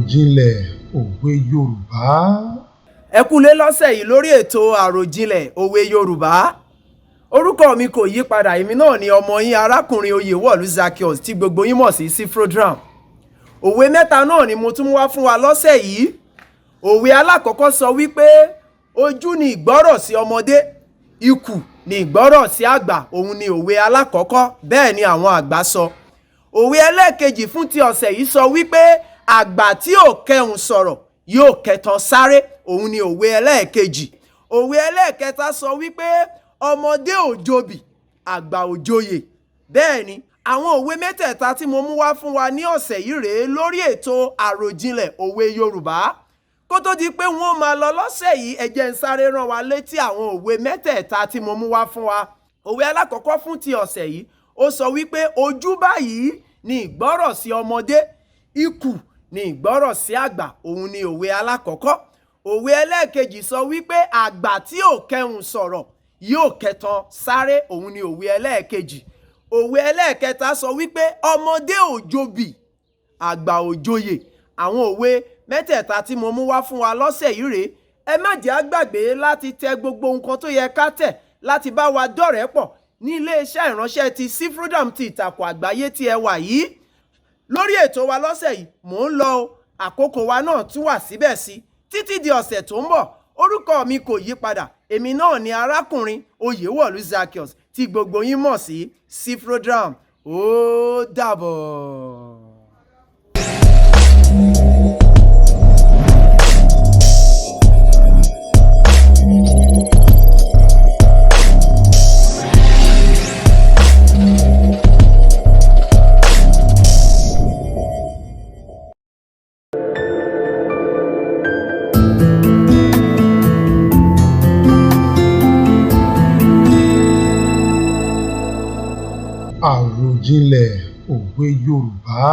Àròjinlẹ̀ òwe Yorùbá. Ẹ kúlé lọ́sẹ̀ yìí lórí ètò Àròjinlẹ̀ òwe Yorùbá. Orúkọ mi kò yí padà, èmi náà ni ọmọ yín arákùnrin Oyewolu Zaccheaus tí gbogbo yín mọ̀ sí Cfrodram. Òwe mẹ́ta náà ni mo tún mú wá fún wa lọ́sẹ̀ yìí. Òwe alákọ̀ọ́kọ́ sọ wípé ojú ni ìgbọ́rọ̀ sí ọmọdé, ikù ni ìgbọ́rọ̀ sí àgbà. Òun ni òwe alákọ̀ọ́kọ́, bẹ́ẹ̀ ni àwọn àgbà sọ. Òwe ẹlẹ́ẹ̀kejì fún ti ọ̀sẹ̀ yìí sọ wípé àgbà tí ò kẹhùn sọ̀rọ̀ yóò kẹtan sáré. Òun ni òwe ẹlẹ́ẹ̀kejì. Òwe ẹlẹ́ẹ̀kẹta sọ wípé ọmọdé ò jobì, àgbà ò joyè. Bẹ́ẹ̀ ni àwọn òwe mẹ́tẹ̀ẹ̀ta tí mo mú wá fún wa ní ọ̀sẹ̀ yìí rèé lórí ètò Àròjinlẹ̀ òwe Yorùbá. Kó tó di pé wọ́n máa lọ lọ́sẹ̀ yìí, ẹ jẹ́ n sáré rán wa létí àwọn òwe mẹ́tẹ̀ẹ̀ta tí mo mú wá fún wa. Òwe alákọ̀ọ́kọ́ fún ti ọ̀sẹ̀ yìí ó sọ wípé ojú báyìí ni ìgbọ́rọ̀ sí ọmọdé, ikù ni ìgbọ́rọ̀ sí àgbà. Òun ni òwe alákọ̀ọ́kọ́. Òwe ẹlẹ́ẹ̀kejì sọ wípé àgbà tí ò kẹhùn sọ̀rọ̀ yóò kẹtan sáré. Òun ni òwe ẹlẹ́ẹ̀kejì. Òwe ẹlẹ́ẹ̀kẹta sọ wípé ọmọdé ò jobì, àgbà ò joyè. Àwọn òwe mẹ́tẹ̀ẹ̀ta tí mo mú wá fún wa lọ́sẹ̀ yìí rèé. Ẹ má jẹ́ á gbàgbé láti tẹ gbogbo nǹkan tó yẹ ká tẹ̀ láti bá wa dọ̀rẹ́ pọ̀ ní iléeṣẹ́ ìránṣẹ́ ti Cfrodram ti ìtàkùn àgbáyé tí ẹ wà yìí. Lórí ètò wa lọ́sẹ̀ yìí mò ń lọ o, àkókò wa náà tún wà síbẹ̀ sí títí di ọ̀sẹ̀ tó ń bọ̀. Orúkọ mi kò yí padà, èmi náà ni arákùnrin Oyewolu Zaccheaus tí gbogbo yín mọ̀ sí Cfrodram. Ó dàbọ̀. Àròjinlẹ̀ òwe Yorùbá.